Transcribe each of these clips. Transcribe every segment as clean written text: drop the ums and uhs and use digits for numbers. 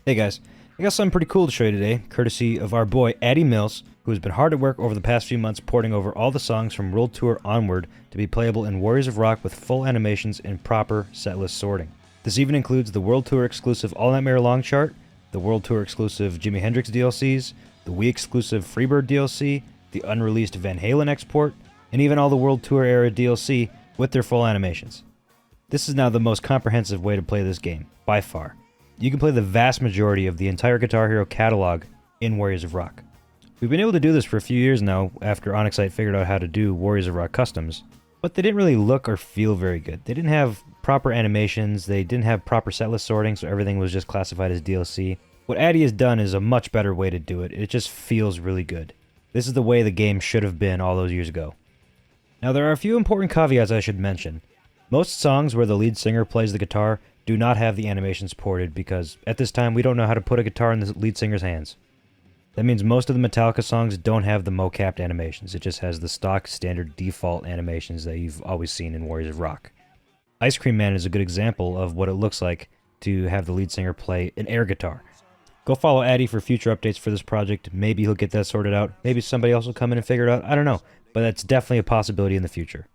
Hey guys, I got something pretty cool to show you today, courtesy of our boy Addy Mills, who has been hard at work over the past few months porting over all the songs from World Tour onward to be playable in Warriors of Rock with full animations and proper setlist sorting. This even includes the World Tour exclusive All Nightmare Long chart, the World Tour exclusive Jimi Hendrix DLCs, the Wii exclusive Freebird DLC, the unreleased Van Halen export, and even all the World Tour era DLC with their full animations. This is now the most comprehensive way to play this game, by far. You can play the vast majority of the entire Guitar Hero catalog in Warriors of Rock. We've been able to do this for a few years now after Onyxite figured out how to do Warriors of Rock customs, but they didn't really look or feel very good. They didn't have proper animations, they didn't have proper setlist sorting, so everything was just classified as DLC. What Addy has done is a much better way to do it. It just feels really good. This is the way the game should have been all those years ago. Now there are a few important caveats I should mention. Most songs where the lead singer plays the guitar do not have the animations ported because, at this time, we don't know how to put a guitar in the lead singer's hands. That means most of the Metallica songs don't have the mocapped animations, it just has the stock, standard, default animations that you've always seen in Warriors of Rock. Ice Cream Man is a good example of what it looks like to have the lead singer play an air guitar. Go follow Addy for future updates for this project, maybe he'll get that sorted out, maybe somebody else will come in and figure it out, I don't know, but that's definitely a possibility in the future.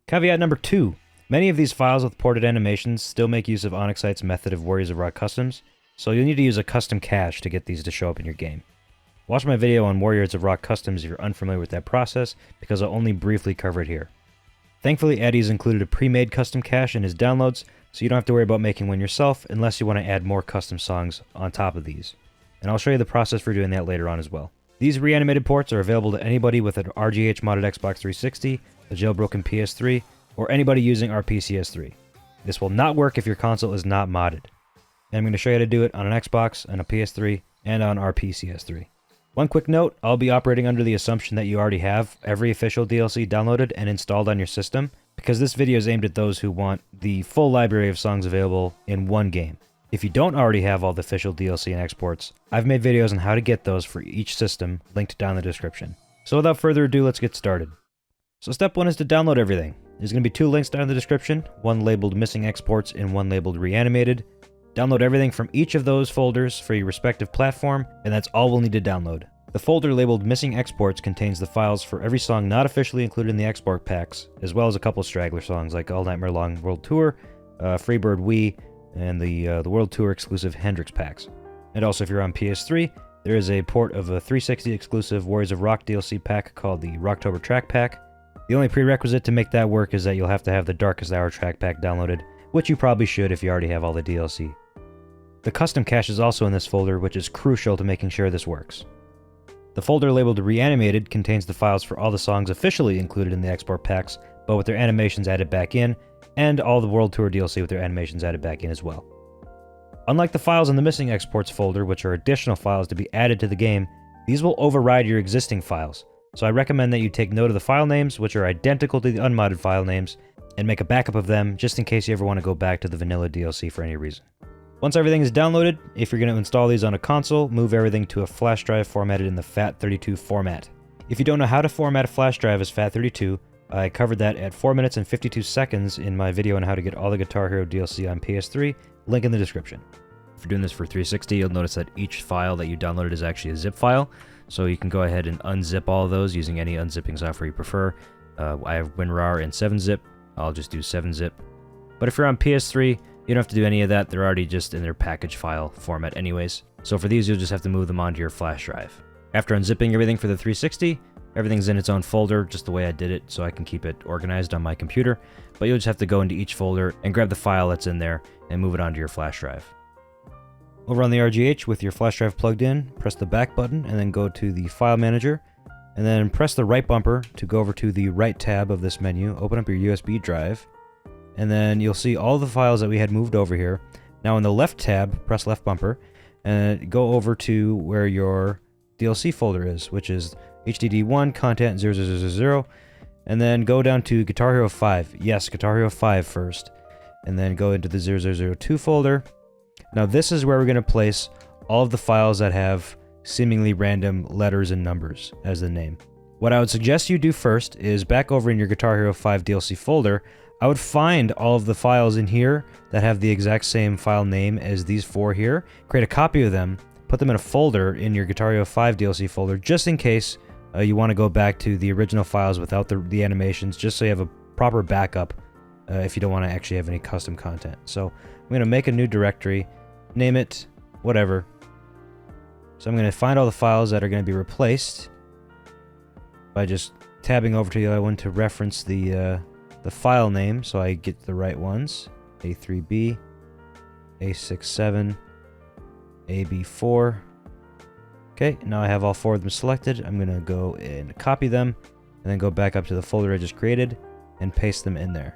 Caveat number 2. Many of these files with ported animations still make use of Onyxite's method of Warriors of Rock customs, so you'll need to use a custom cache to get these to show up in your game. Watch my video on Warriors of Rock customs if you're unfamiliar with that process, because I'll only briefly cover it here. Thankfully, Addy's included a pre-made custom cache in his downloads, so you don't have to worry about making one yourself unless you want to add more custom songs on top of these. And I'll show you the process for doing that later on as well. These reanimated ports are available to anybody with an RGH modded Xbox 360, a jailbroken PS3, or anybody using RPCS3. This will not work if your console is not modded. And I'm going to show you how to do it on an Xbox, on a PS3, and on RPCS3. One quick note, I'll be operating under the assumption that you already have every official DLC downloaded and installed on your system, because this video is aimed at those who want the full library of songs available in one game. If you don't already have all the official DLC and exports, I've made videos on how to get those for each system, linked down in the description. So without further ado, let's get started. So step 1 is to download everything. There's going to be 2 links down in the description, one labeled Missing Exports and one labeled Reanimated. Download everything from each of those folders for your respective platform, and that's all we'll need to download. The folder labeled Missing Exports contains the files for every song not officially included in the export packs, as well as a couple straggler songs like All Nightmare Long World Tour, Freebird Wii, and the World Tour exclusive Hendrix packs. And also if you're on PS3, there is a port of a 360 exclusive Warriors of Rock DLC pack called the Rocktober Track Pack. The only prerequisite to make that work is that you'll have to have the Darkest Hour track pack downloaded, which you probably should if you already have all the DLC. The custom cache is also in this folder, which is crucial to making sure this works. The folder labeled Reanimated contains the files for all the songs officially included in the export packs, but with their animations added back in, and all the World Tour DLC with their animations added back in as well. Unlike the files in the Missing Exports folder, which are additional files to be added to the game, these will override your existing files. So I recommend that you take note of the file names, which are identical to the unmodded file names, and make a backup of them just in case you ever want to go back to the vanilla DLC for any reason. Once everything is downloaded, if you're going to install these on a console, move everything to a flash drive formatted in the FAT32 format. If you don't know how to format a flash drive as FAT32, I covered that at 4 minutes and 52 seconds in my video on how to get all the Guitar Hero DLC on PS3, link in the description. If you're doing this for 360, you'll notice that each file that you downloaded is actually a zip file. So you can go ahead and unzip all of those using any unzipping software you prefer. I have WinRAR and 7-zip. I'll just do 7-zip. But if you're on PS3, you don't have to do any of that. They're already just in their package file format anyways. So for these, you'll just have to move them onto your flash drive. After unzipping everything for the 360, everything's in its own folder, just the way I did it, so I can keep it organized on my computer. But you'll just have to go into each folder and grab the file that's in there and move it onto your flash drive. Over on the RGH, with your flash drive plugged in, press the back button and then go to the File Manager, and then press the right bumper to go over to the right tab of this menu, open up your USB drive, and then you'll see all the files that we had moved over here. Now in the left tab, press left bumper, and go over to where your DLC folder is, which is HDD1 content 0000, and then go down to Guitar Hero 5. Yes, Guitar Hero 5 first, and then go into the 0002 folder. Now this is where we're going to place all of the files that have seemingly random letters and numbers as the name. What I would suggest you do first is back over in your Guitar Hero 5 DLC folder, I would find all of the files in here that have the exact same file name as these 4 here, create a copy of them, put them in a folder in your Guitar Hero 5 DLC folder, just in case you want to go back to the original files without the animations, just so you have a proper backup if you don't want to actually have any custom content. So I'm going to make a new directory, name it whatever. So I'm going to find all the files that are going to be replaced by just tabbing over to the other one to reference the file name so I get the right ones. A3B, A67, AB4. Okay, now I have all 4 of them selected. I'm going to go and copy them and then go back up to the folder I just created and paste them in there.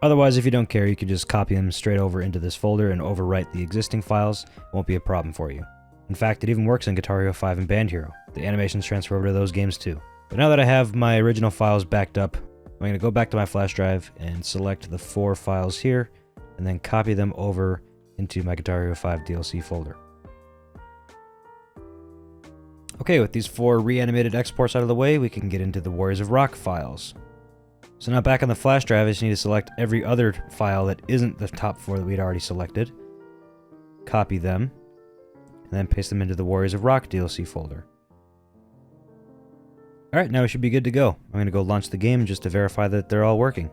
Otherwise, if you don't care, you can just copy them straight over into this folder and overwrite the existing files. It won't be a problem for you. In fact, it even works in Guitar Hero 5 and Band Hero. The animations transfer over to those games too. But now that I have my original files backed up, I'm going to go back to my flash drive and select the 4 files here, and then copy them over into my Guitar Hero 5 DLC folder. Okay, with these 4 reanimated exports out of the way, we can get into the Warriors of Rock files. So now back on the flash drive, I just need to select every other file that isn't the top 4 that we'd already selected, copy them, and then paste them into the Warriors of Rock DLC folder. Alright, now we should be good to go. I'm going to go launch the game just to verify that they're all working.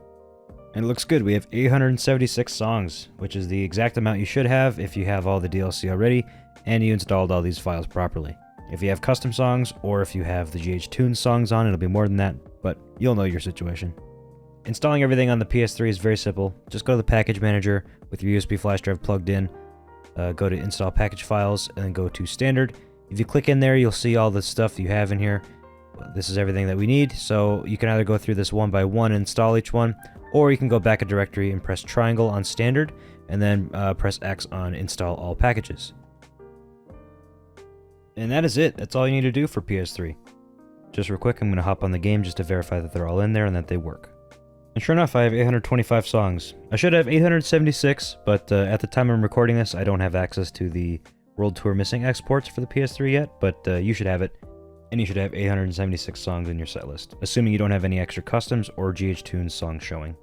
And it looks good. We have 876 songs, which is the exact amount you should have if you have all the DLC already and you installed all these files properly. If you have custom songs or if you have the GH Tunes songs on, it'll be more than that, but you'll know your situation. Installing everything on the PS3 is very simple. Just go to the package manager with your USB flash drive plugged in, go to install package files, and then go to standard. If you click in there, you'll see all the stuff you have in here. This is everything that we need, so you can either go through this one by one and install each one, or you can go back a directory and press triangle on standard, and then press X on install all packages. And that is it. That's all you need to do for PS3. Just real quick, I'm going to hop on the game just to verify that they're all in there and that they work. And sure enough, I have 825 songs. I should have 876, but at the time I'm recording this, I don't have access to the World Tour Missing exports for the PS3 yet, but you should have it. And you should have 876 songs in your setlist, assuming you don't have any extra customs or GH Tunes songs showing.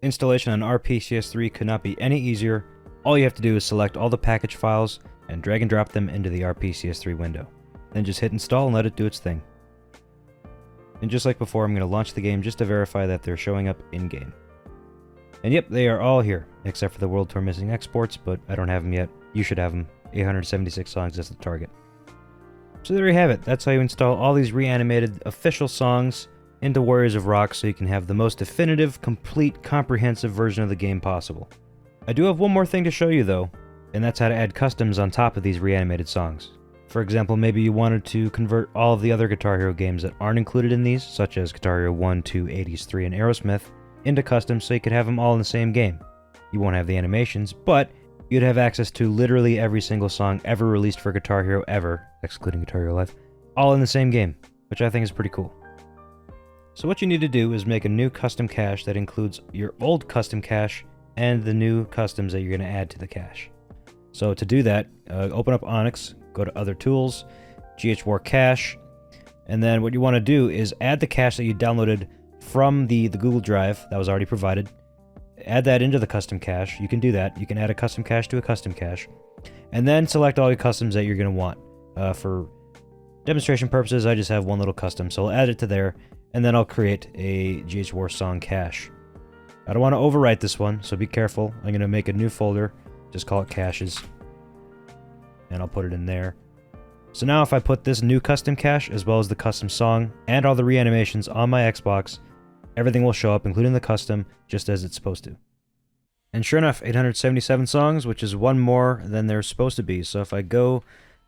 Installation on RPCS3 could not be any easier. All you have to do is select all the package files and drag and drop them into the RPCS3 window. Then just hit install and let it do its thing. And just like before, I'm going to launch the game just to verify that they're showing up in-game. And yep, they are all here, except for the World Tour Missing exports, but I don't have them yet. You should have them. 876 songs is the target. So there you have it. That's how you install all these reanimated official songs into Warriors of Rock so you can have the most definitive, complete, comprehensive version of the game possible. I do have one more thing to show you though, and that's how to add customs on top of these reanimated songs. For example, maybe you wanted to convert all of the other Guitar Hero games that aren't included in these, such as Guitar Hero 1, 2, 80s, 3, and Aerosmith, into customs so you could have them all in the same game. You won't have the animations, but you'd have access to literally every single song ever released for Guitar Hero ever, excluding Guitar Hero Live, all in the same game, which I think is pretty cool. So what you need to do is make a new custom cache that includes your old custom cache and the new customs that you're going to add to the cache. So to do that, open up Onyx, go to Other Tools, GH Cache, and then what you want to do is add the cache that you downloaded from the Google Drive that was already provided. Add that into the custom cache. You can do that. You can add a custom cache to a custom cache. And then select all your customs that you're going to want. For demonstration purposes, I just have one little custom, so I'll add it to there, and then I'll create a GH War song cache. I don't want to overwrite this one, so be careful. I'm going to make a new folder, just call it caches, and I'll put it in there. So now if I put this new custom cache, as well as the custom song, and all the reanimations on my Xbox, everything will show up, including the custom, just as it's supposed to. And sure enough, 877 songs, which is one more than there's supposed to be. So if I go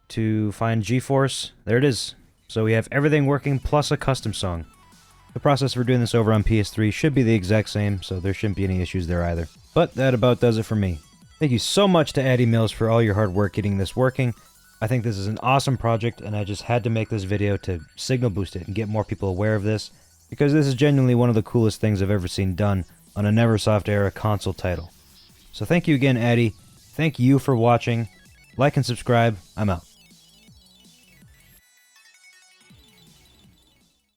to find GeForce, there it is. So we have everything working plus a custom song. The process for doing this over on PS3 should be the exact same, so there shouldn't be any issues there either. But that about does it for me. Thank you so much to Addy Mills for all your hard work getting this working. I think this is an awesome project, and I just had to make this video to signal boost it and get more people aware of this, because this is genuinely one of the coolest things I've ever seen done on a Neversoft era console title. So thank you again, Addy. Thank you for watching. Like and subscribe. I'm out.